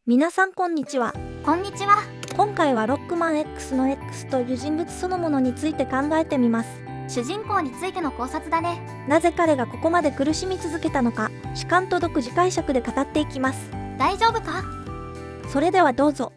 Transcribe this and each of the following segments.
皆さんこんにちは。こんにちは。今回はロックマン X の X という人物そのものについて考えてみます。主人公についての考察だね。なぜ彼がここまで苦しみ続けたのか、主観と独自解釈で語っていきます。大丈夫か？それではどうぞ。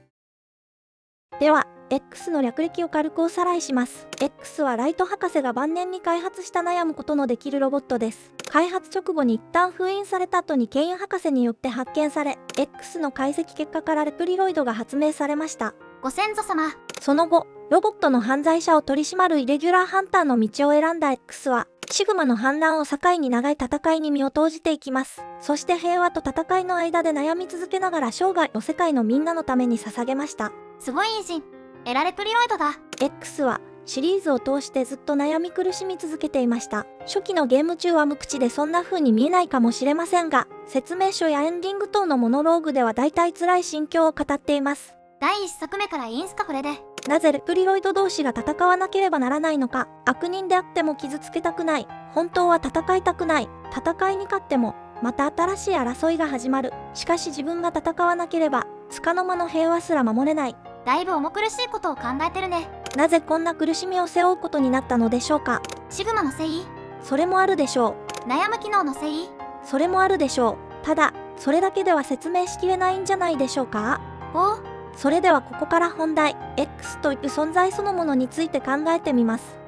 では、X の略歴を軽くおさらいします。X はライト博士が晩年に開発した悩むことのできるロボットです。開発直後に一旦封印された後にケイン博士によって発見され、X の解析結果からレプリロイドが発明されました。ご先祖様。その後、ロボットの犯罪者を取り締まるイレギュラーハンターの道を選んだ X は、シグマの反乱を境に長い戦いに身を投じていきます。そして平和と戦いの間で悩み続けながら生涯を世界のみんなのために捧げました。すごい偉人。エラレプリロイドだ。X はシリーズを通してずっと悩み苦しみ続けていました。初期のゲーム中は無口でそんな風に見えないかもしれませんが、説明書やエンディング等のモノローグでは大体辛い心境を語っています。第1作目からいいんすかこれで。なぜレプリロイド同士が戦わなければならないのか。悪人であっても傷つけたくない。本当は戦いたくない。戦いに勝ってもまた新しい争いが始まる。しかし自分が戦わなければ束の間の平和すら守れない。だいぶ重苦しいことを考えてるね。なぜこんな苦しみを背負うことになったのでしょうか。シグマのせい？それもあるでしょう。悩む機能のせい？それもあるでしょう。ただそれだけでは説明しきれないんじゃないでしょうか。お？それではここから本題、X という存在そのものについて考えてみます。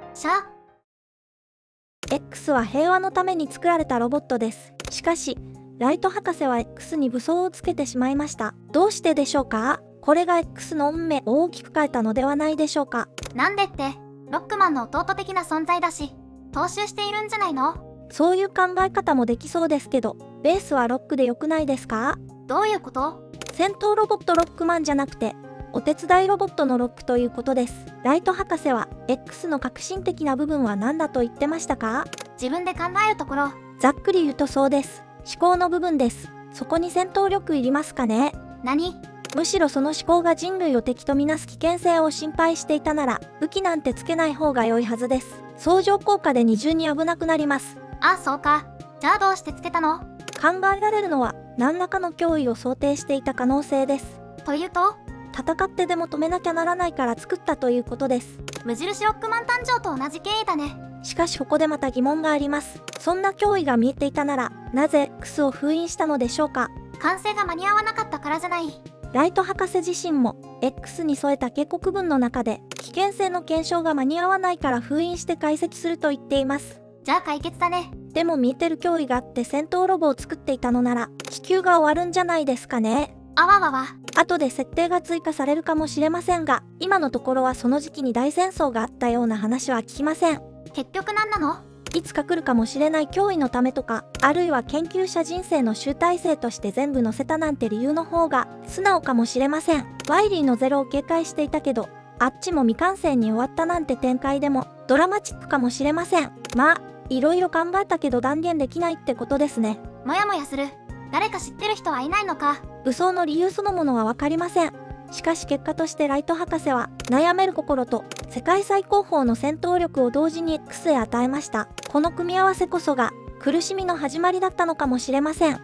X は平和のために作られたロボットです。しかし、ライト博士は X に武装をつけてしまいました。どうしてでしょうか。これが X の運命を大きく変えたのではないでしょうか。なんでって、ロックマンの弟的な存在だし、踏襲しているんじゃないの？そういう考え方もできそうですけど、ベースはロックで良くないですか？どういうこと？戦闘ロボットロックマンじゃなくて、お手伝いロボットのロックということです。ライト博士は X の革新的な部分は何だと言ってましたか？自分で考えるところ。ざっくり言うとそうです。思考の部分です。そこに戦闘力いりますかね？何？むしろその思考が人類を敵とみなす危険性を心配していたなら、武器なんてつけない方が良いはずです。相乗効果で二重に危なくなります。あ、そうか。じゃあどうしてつけたの？考えられるのは、何らかの脅威を想定していた可能性です。というと？戦ってでも止めなきゃならないから作ったということです。無印ロックマン誕生と同じ経緯だね。しかしここでまた疑問があります。そんな脅威が見えていたなら、なぜ X を封印したのでしょうか。完成が間に合わなかったからじゃない。ライト博士自身も X に添えた警告文の中で、危険性の検証が間に合わないから封印して解析すると言っています。じゃあ解決だね。でも見えてる脅威があって戦闘ロボを作っていたのなら、地球が終わるんじゃないですかね。あわわわ。後で設定が追加されるかもしれませんが、今のところはその時期に大戦争があったような話は聞きません。結局何なの？いつか来るかもしれない脅威のためとか、あるいは研究者人生の集大成として全部載せたなんて理由の方が素直かもしれません。ワイリーのゼロを警戒していたけど、あっちも未完成に終わったなんて展開でもドラマチックかもしれません。まあ、いろいろ考えたけど断言できないってことですね。もやもやする。誰か知ってる人はいないのか？武装の理由そのものはわかりません。しかし結果としてライト博士は悩める心と世界最高峰の戦闘力を同時に X へ与えました。この組み合わせこそが苦しみの始まりだったのかもしれません。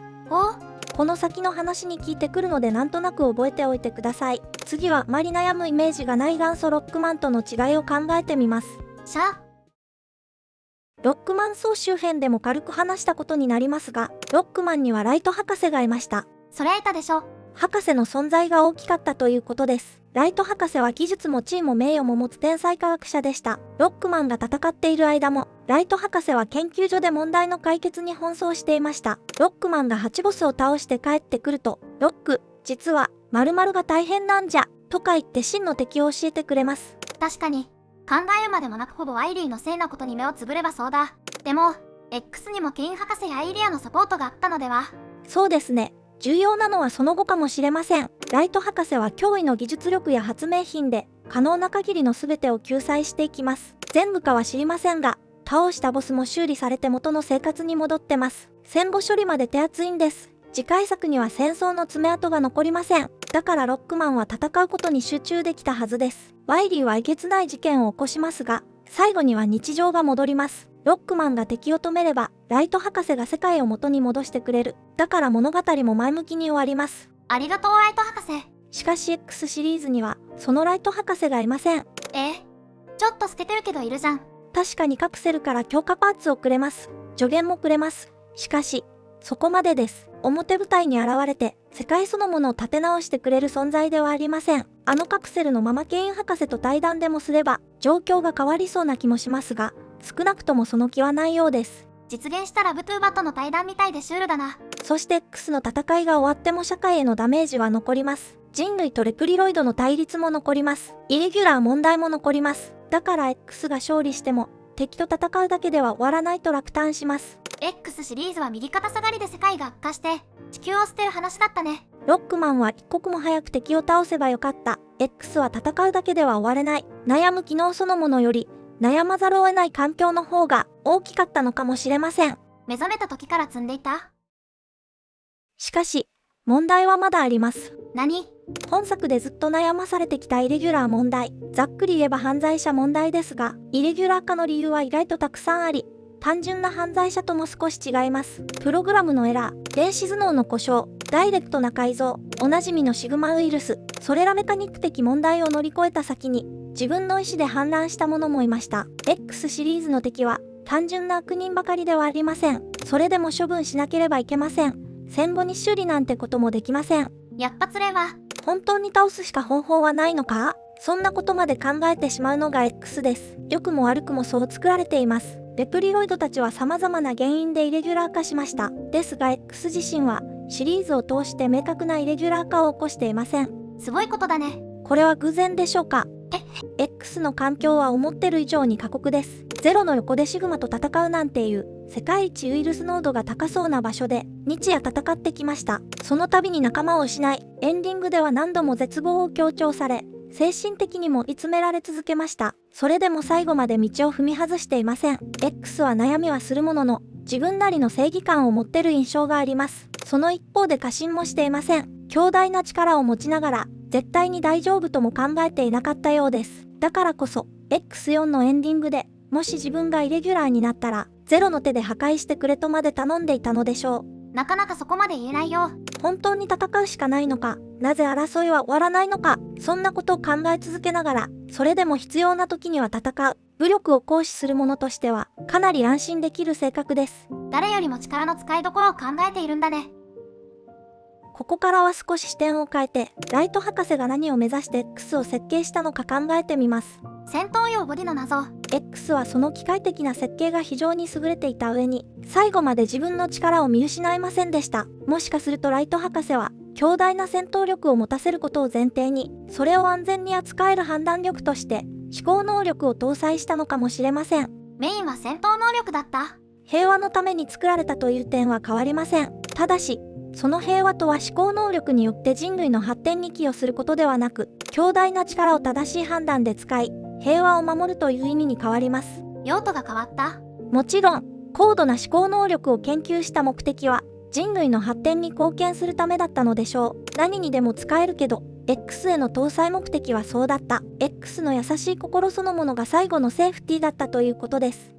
この先の話に聞いてくるのでなんとなく覚えておいてください。次はあまり悩むイメージがない元祖ロックマンとの違いを考えてみます。ロックマン総集編でも軽く話したことになりますが、ロックマンにはライト博士がいました。そりゃいたでしょ。博士の存在が大きかったということです。ライト博士は技術も地位も名誉も持つ天才科学者でした。ロックマンが戦っている間も、ライト博士は研究所で問題の解決に奔走していました。ロックマンが8ボスを倒して帰ってくると、ロック、実は、〇〇が大変なんじゃ、とか言って真の敵を教えてくれます。確かに、考えるまでもなくほぼアイリーのせいなことに目をつぶればそうだ。でも、X にもケイン博士やアイリアのサポートがあったのでは？そうですね。重要なのはその後かもしれません。ライト博士は驚異の技術力や発明品で可能な限りの全てを救済していきます。全部かは知りませんが、倒したボスも修理されて元の生活に戻ってます。戦後処理まで手厚いんです。次回作には戦争の爪痕が残りません。だからロックマンは戦うことに集中できたはずです。ワイリーはえげつない事件を起こしますが、最後には日常が戻ります。ロックマンが敵を止めれば、ライト博士が世界を元に戻してくれる。だから物語も前向きに終わります。ありがとうライト博士。しかし X シリーズにはそのライト博士がいません。ちょっと透けてるけどいるじゃん。確かにカプセルから強化パーツをくれます。助言もくれます。しかし、そこまでです。表舞台に現れて、世界そのものを立て直してくれる存在ではありません。あのカプセルのままケイン博士と対談でもすれば、状況が変わりそうな気もしますが、少なくともその気はないようです。実現したらブトゥーバとの対談みたいでシュールだな。そして X の戦いが終わっても社会へのダメージは残ります。人類とレプリロイドの対立も残ります。イレギュラー問題も残ります。だから X が勝利しても、敵と戦うだけでは終わらないと落胆します。X シリーズは右肩下がりで世界が悪化して、地球を捨てる話だったね。ロックマンは一刻も早く敵を倒せばよかった。X は戦うだけでは終われない。悩む機能そのものより、悩まざるを得ない環境の方が大きかったのかもしれません。目覚めた時から積んでいた？しかし、問題はまだあります。何？本作でずっと悩まされてきたイレギュラー問題。ざっくり言えば犯罪者問題ですが、イレギュラー化の理由は意外とたくさんあり、単純な犯罪者とも少し違います。プログラムのエラー、電子頭脳の故障、ダイレクトな改造、おなじみのシグマウイルス、それらメカニック的問題を乗り越えた先に、自分の意思で反乱した者もいました。X シリーズの敵は、単純な悪人ばかりではありません。それでも処分しなければいけません。戦後に修理なんてこともできません。やっぱつれは。本当に倒すしか方法はないのか？そんなことまで考えてしまうのが X です。良くも悪くもそう作られています。レプリロイドたちは様々な原因でイレギュラー化しました。ですが X 自身はシリーズを通して明確なイレギュラー化を起こしていません。すごいことだね。これは偶然でしょうか？X の環境は思ってる以上に過酷です。ゼロの横でシグマと戦うなんていう世界一ウイルス濃度が高そうな場所で日夜戦ってきました。その度に仲間を失い、エンディングでは何度も絶望を強調され、精神的にも追い詰められ続けました。それでも最後まで道を踏み外していません。X は悩みはするものの、自分なりの正義感を持ってる印象があります。その一方で過信もしていません。強大な力を持ちながら、絶対に大丈夫とも考えていなかったようです。だからこそ、X4 のエンディングで、もし自分がイレギュラーになったら、ゼロの手で破壊してくれとまで頼んでいたのでしょう。なかなかそこまで言えないよ。本当に戦うしかないのか、なぜ争いは終わらないのか、そんなことを考え続けながら、それでも必要な時には戦う、武力を行使する者としては、かなり安心できる性格です。誰よりも力の使いどころを考えているんだね。ここからは少し視点を変えて、ライト博士が何を目指して X を設計したのか考えてみます。戦闘用ボディの謎。X はその機械的な設計が非常に優れていた上に、最後まで自分の力を見失いませんでした。もしかするとライト博士は、強大な戦闘力を持たせることを前提に、それを安全に扱える判断力として、思考能力を搭載したのかもしれません。メインは戦闘能力だった。平和のために作られたという点は変わりません。ただし、その平和とは思考能力によって人類の発展に寄与することではなく、強大な力を正しい判断で使い、平和を守るという意味に変わります。用途が変わった？もちろん、高度な思考能力を研究した目的は、人類の発展に貢献するためだったのでしょう。何にでも使えるけど、X への搭載目的はそうだった。X の優しい心そのものが最後のセーフティーだったということです。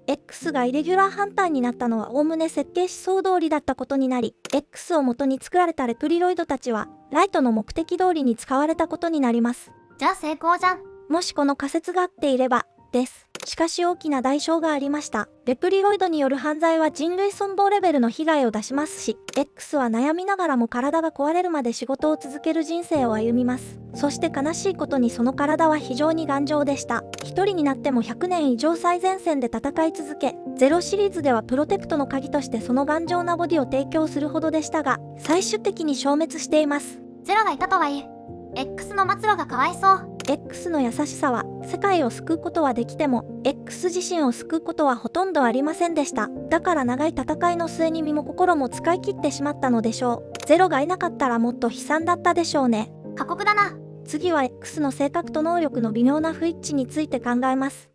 X がイレギュラーハンターになったのはおおむね設計思想通りだったことになり、X を元に作られたレプリロイドたちは、ライトの目的通りに使われたことになります。じゃあ成功じゃん。もしこの仮説が合っていれば、です。しかし大きな代償がありました。レプリロイドによる犯罪は人類存亡レベルの被害を出しますし、X は悩みながらも体が壊れるまで仕事を続ける人生を歩みます。そして悲しいことにその体は非常に頑丈でした。一人になっても100年以上最前線で戦い続け、ゼロシリーズではプロテクトの鍵としてその頑丈なボディを提供するほどでしたが、最終的に消滅しています。ゼロがいたとはいえ、X の末路がかわいそう。X の優しさは世界を救うことはできても X 自身を救うことはほとんどありませんでした。だから長い戦いの末に身も心も使い切ってしまったのでしょう。ゼロがいなかったらもっと悲惨だったでしょうね。過酷だな。次は X の性格と能力の微妙な不一致について考えます。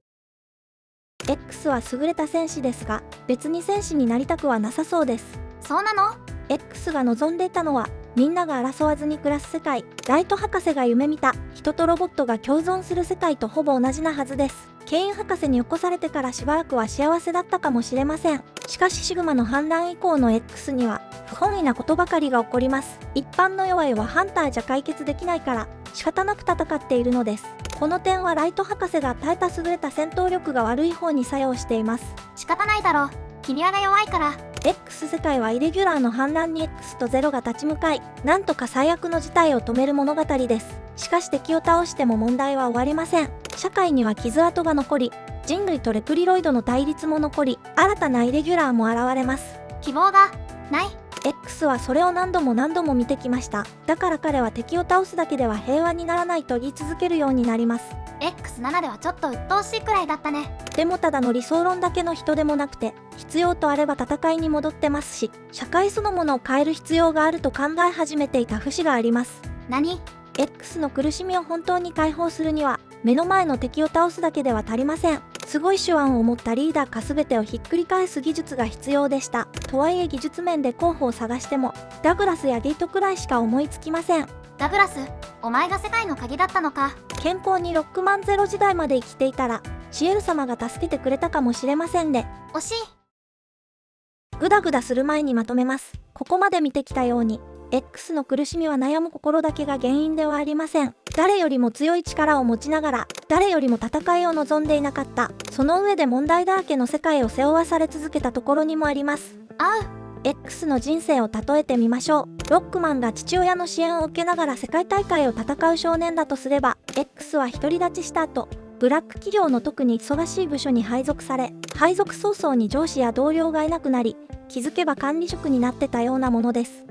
X は優れた戦士ですが、別に戦士になりたくはなさそうです。そうなの？ X が望んでいたのは、みんなが争わずに暮らす世界。ライト博士が夢見た人とロボットが共存する世界とほぼ同じなはずです。ケイン博士に起こされてからしばらくは幸せだったかもしれません。しかしシグマの反乱以降の X には不本意なことばかりが起こります。一般の弱いはハンターじゃ解決できないから仕方なく戦っているのです。この点はライト博士が耐えた優れた戦闘力が悪い方に作用しています。仕方ないだろう。君はが弱いから。X 世界はイレギュラーの反乱に X とゼロが立ち向かい、なんとか最悪の事態を止める物語です。しかし敵を倒しても問題は終わりません。社会には傷跡が残り、人類とレプリロイドの対立も残り、新たなイレギュラーも現れます。希望がない。X はそれを何度も何度も見てきました。だから彼は敵を倒すだけでは平和にならないと言い続けるようになります。X7 ではちょっと鬱陶しいくらいだったね。でもただの理想論だけの人でもなくて、必要とあれば戦いに戻ってますし、社会そのものを変える必要があると考え始めていた節があります。何？ X の苦しみを本当に解放するには、目の前の敵を倒すだけでは足りません。すごい手腕を持ったリーダーか全てをひっくり返す技術が必要でした。とはいえ技術面で候補を探しても、ダグラスやゲイトくらいしか思いつきません。ダグラス、お前が世界の鍵だったのか。健康にロックマンゼロ時代まで生きていたら、シエル様が助けてくれたかもしれませんね。惜しい。グダグダする前にまとめます。ここまで見てきたように、X の苦しみは悩む心だけが原因ではありません。誰よりも強い力を持ちながら、誰よりも戦いを望んでいなかった。その上で問題だらけの世界を背負わされ続けたところにもあります。X の人生を例えてみましょう。ロックマンが父親の支援を受けながら世界大会を戦う少年だとすれば、X は独り立ちした後、ブラック企業の特に忙しい部署に配属され、配属早々に上司や同僚がいなくなり、気づけば管理職になってたようなものです。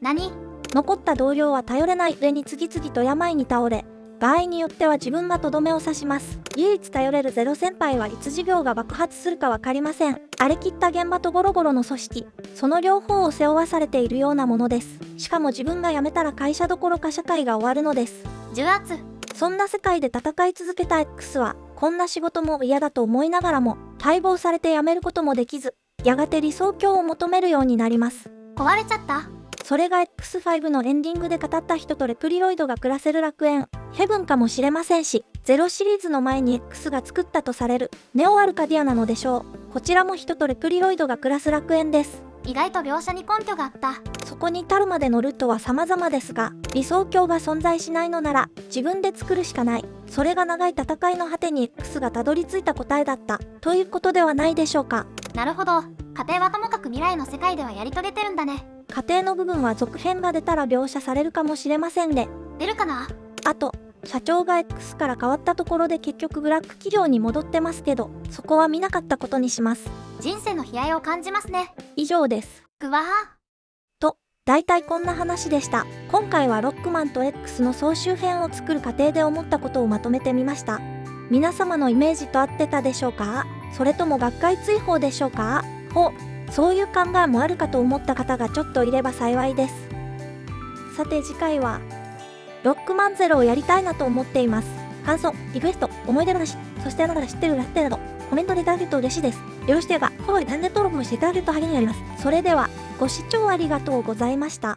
何？残った同僚は頼れない上に次々と病に倒れ、場合によっては自分がとどめを刺します。唯一頼れるゼロ先輩はいつ事業が爆発するかわかりません。荒れ切った現場とゴロゴロの組織、その両方を背負わされているようなものです。しかも自分が辞めたら会社どころか社会が終わるのです。重圧。そんな世界で戦い続けた X は、こんな仕事も嫌だと思いながらも、待望されて辞めることもできず、やがて理想郷を求めるようになります。壊れちゃった。それが X5 のエンディングで語った人とレプリロイドが暮らせる楽園、ヘブンかもしれませんし、ゼロシリーズの前に X が作ったとされるネオアルカディアなのでしょう。こちらも人とレプリロイドが暮らす楽園です。意外と描写に根拠があった。そこに至るまでのルートは様々ですが、理想郷が存在しないのなら自分で作るしかない。それが長い戦いの果てに X がたどり着いた答えだったということではないでしょうか。なるほど。家庭はともかく未来の世界ではやり遂げてるんだね。家庭の部分は続編が出たら描写されるかもしれませんね。出るかな？あと、社長が X から変わったところで結局ブラック企業に戻ってますけど、そこは見なかったことにします。人生の悲哀を感じますね。以上です。ぐわー。と、大体こんな話でした。今回はロックマンと X の総集編を作る過程で思ったことをまとめてみました。皆様のイメージと合ってたでしょうか？それとも学会追放でしょうか？そういう考えもあるかと思った方がちょっといれば幸いです。さて次回は、ロックマンゼロをやりたいなと思っています。感想、リクエスト、思い出話、そしてあなたが知ってるラッテなど、コメントでいただけると嬉しいです。よろしければ、フォローやチャンネル登録もしていただけると励みになります。それでは、ご視聴ありがとうございました。